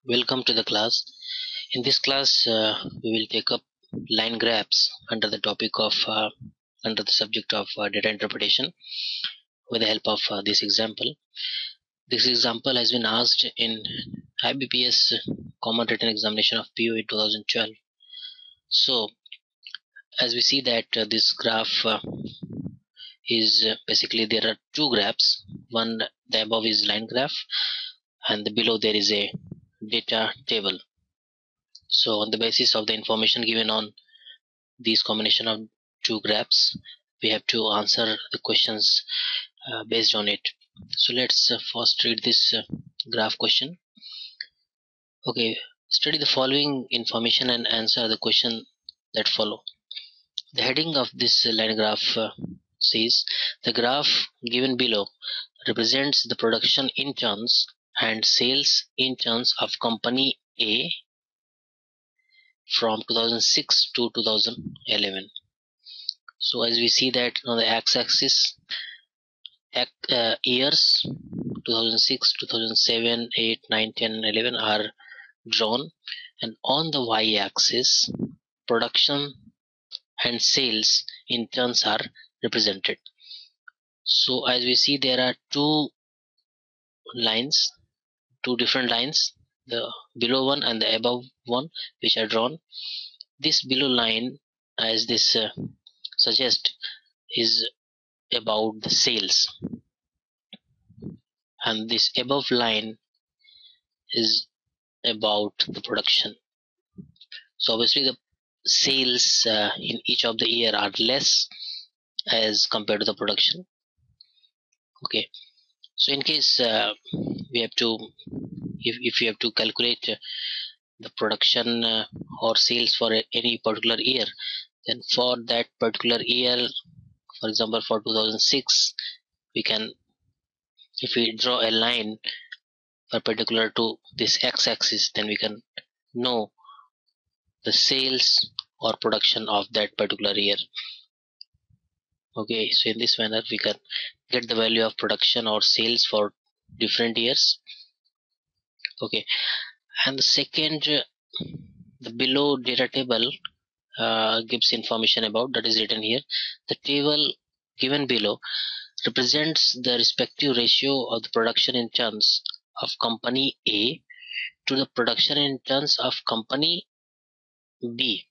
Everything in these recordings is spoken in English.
Welcome to the class. In this class, we will take up line graphs under the topic of under the subject of data interpretation with the help of this example. This example has been asked in IBPS Common Written Examination of PO in 2012. So, as we see that this graph is basically there are two graphs. One, the above is line graph, and below there is a data table. So on the basis of the information given on these combination of two graphs, we have to answer the questions based on it. So let's first read this graph question. Okay, study the following information and answer the question that follow. The heading of this line graph says the graph given below represents the production in tons and sales in tons of company A from 2006 to 2011. So as we see that on the x-axis years 2006, 2007, 8, 9, 10 and 11 are drawn, and on the y-axis production and sales in tons are represented. So as we see there are two different lines, the below one and the above one, which are drawn. This below line, as this suggests, is about the sales, and this above line is about the production. So obviously the sales in each of the year are less as compared to the production. Okay, so in case we have to, if you have to calculate the production or sales for any particular year, then for that particular year, for example for 2006, we can, if we draw a line perpendicular to this x-axis, then we can know the sales or production of that particular year. Okay, so in this manner we can get the value of production or sales for different years. Okay, and the second, the below data table gives information about, that is written here. The table given below represents the respective ratio of the production in tons of company A to the production in tons of company B,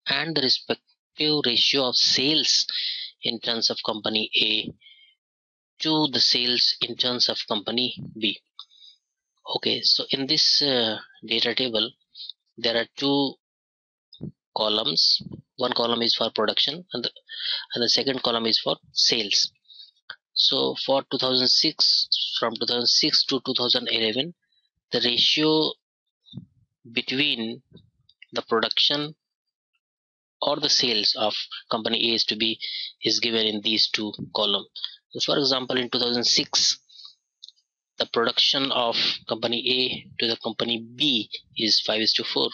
and the respective ratio of sales in tons of company A to the sales in tons of company B. Okay, so in this data table there are two columns. One column is for production and the second column is for sales. So for 2006, from 2006 to 2011, the ratio between the production or the sales of company A is to be is given in these two columns. So for example, in 2006, the production of company A to the company B is 5:4,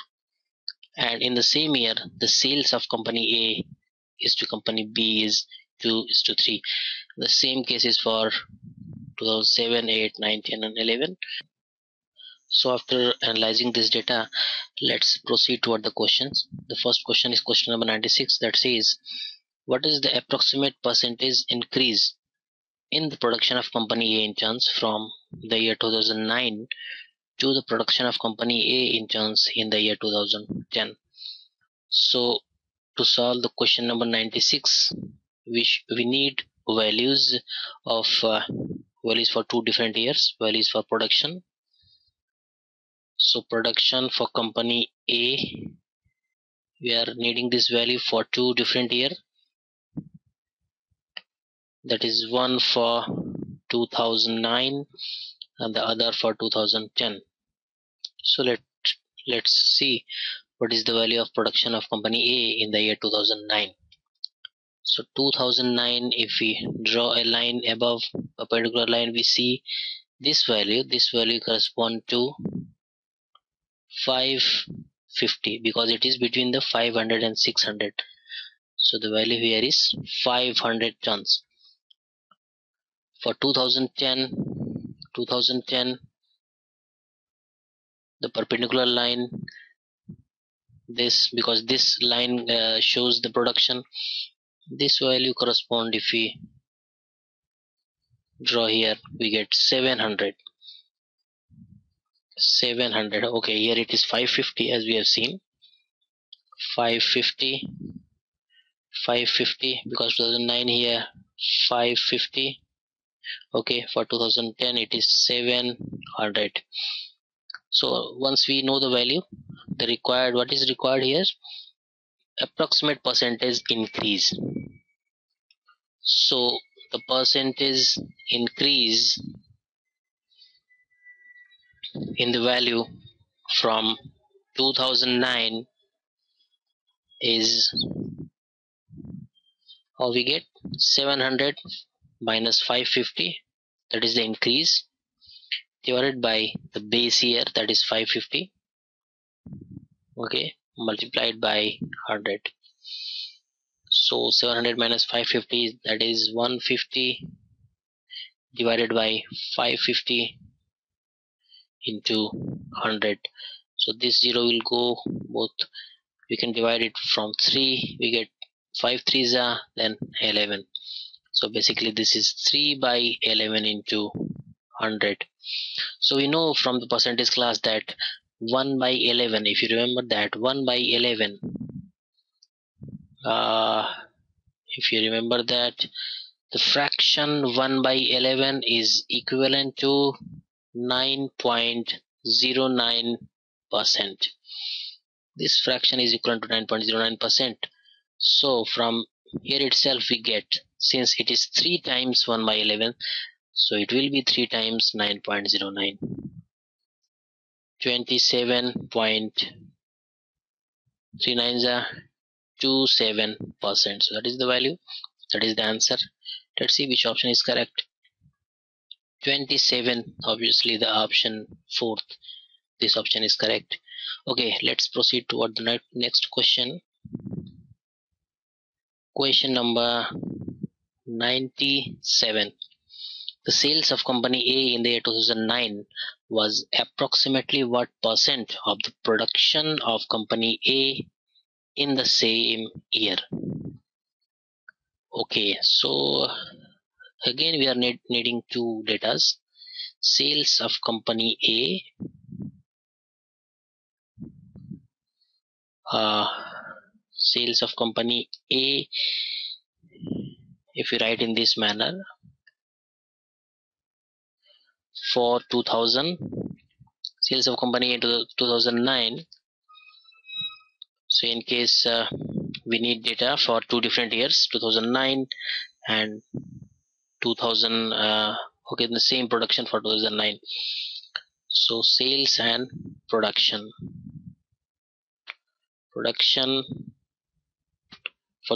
and in the same year the sales of company A is to company B is 2:3. The same case is for 2007, 8, 9, 10 and 11. So after analyzing this data, let's proceed toward the questions. The first question is question number 96, that says, what is the approximate percentage increase in the production of company A in tons from the year 2009 to the production of company A in tons in the year 2010? So to solve the question number 96, we need values of values for two different years, values for production. So production for company A, we are needing this value for two different year, that is one for 2009 and the other for 2010. So let's see what is the value of production of company A in the year 2009. So 2009, if we draw a line above a particular line, we see this value correspond to 550 because it is between the 500 and 600. So the value here is 500 tons. For 2010, the perpendicular line, this, because this line shows the production. This value correspond, if we draw here, we get 700. Okay, here it is 550, as we have seen. 550, 550, because 2009 here 550. Okay, for 2010 it is 700. So once we know the value, the required, what is required here, approximate percentage increase. So the percentage increase in the value from 2009 is, how we get, 700 minus 550, that is the increase, divided by the base year, that is 550, okay, multiplied by 100. So 700 minus 550, that is 150, divided by 550 into 100. So this 0 will go both, we can divide it from 3, we get 5 3s are then 11. So basically this is 3 by 11 into 100. So we know from the percentage class that 1 by 11, if you remember that 1 by 11, if you remember that the fraction 1 by 11 is equivalent to 9.09%. This fraction is equivalent to 9.09%. So from here itself we get, since it is 3 times 1 by 11, so it will be 3 times 9.09, 27.3927%. So that is the value, that is the answer. Let's see which option is correct. 27, obviously the option 4th, this option is correct. Okay, let's proceed toward the next question. Question number 97. The sales of company A in the year 2009 was approximately what percent of the production of company A in the same year? Okay, so again we are needing two datas. Sales of company A, sales of company A, if you write in this manner, for 2000, sales of company into 2009. So in case we need data for two different years, 2009 and 2000, okay, the same production for 2009. So sales and production for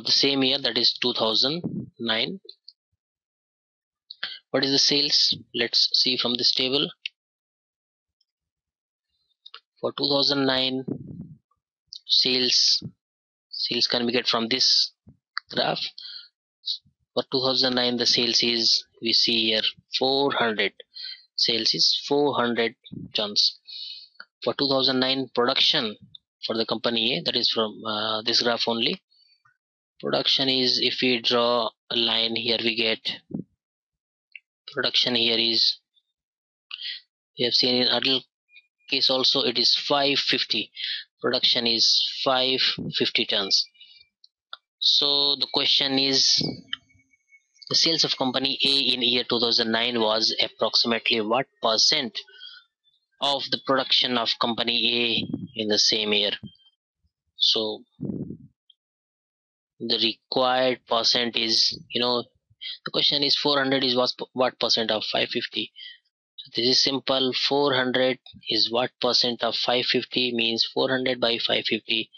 the same year, that is 2009. What is the sales? Let's see from this table. For 2009, sales can be get from this graph. For 2009, the sales is, we see here 400. Sales is 400 tons. For 2009, production for the company A, that is from this graph only. Production is, if we draw a line here, we get production here is, we have seen in earlier case also, it is 550. Production is 550 tons. So the question is, the sales of company A in year 2009 was approximately what percent of the production of company A in the same year? So the required percent is, the question is 400 is what percent of 550. So this is simple. 400 is what percent of 550, means 400 by 550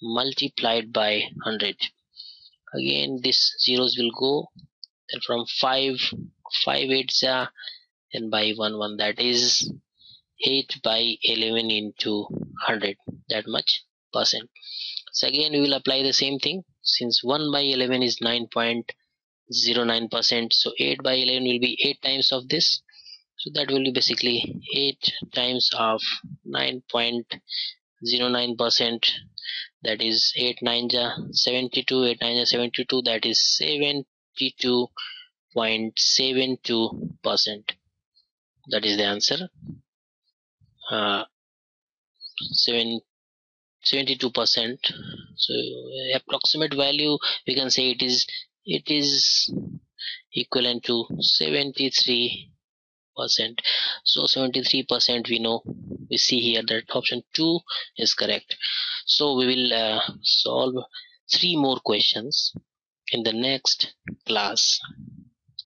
multiplied by 100. Again this zeros will go, then from 5 8s are, and by 1 that is 8 by 11 into 100, that much percent. So again we will apply the same thing, since 1 by 11 is 9.09%, so 8 by 11 will be 8 times of this, So that will be basically 8 times of 9.09%, that is 8 9 ja 72, 8 9 ja 72, that is 72.72%. That is the answer. 72%. So approximate value we can say it is equivalent to 73%. So 73% we know, we see here that option 2 is correct. So we will solve 3 more questions in the next class.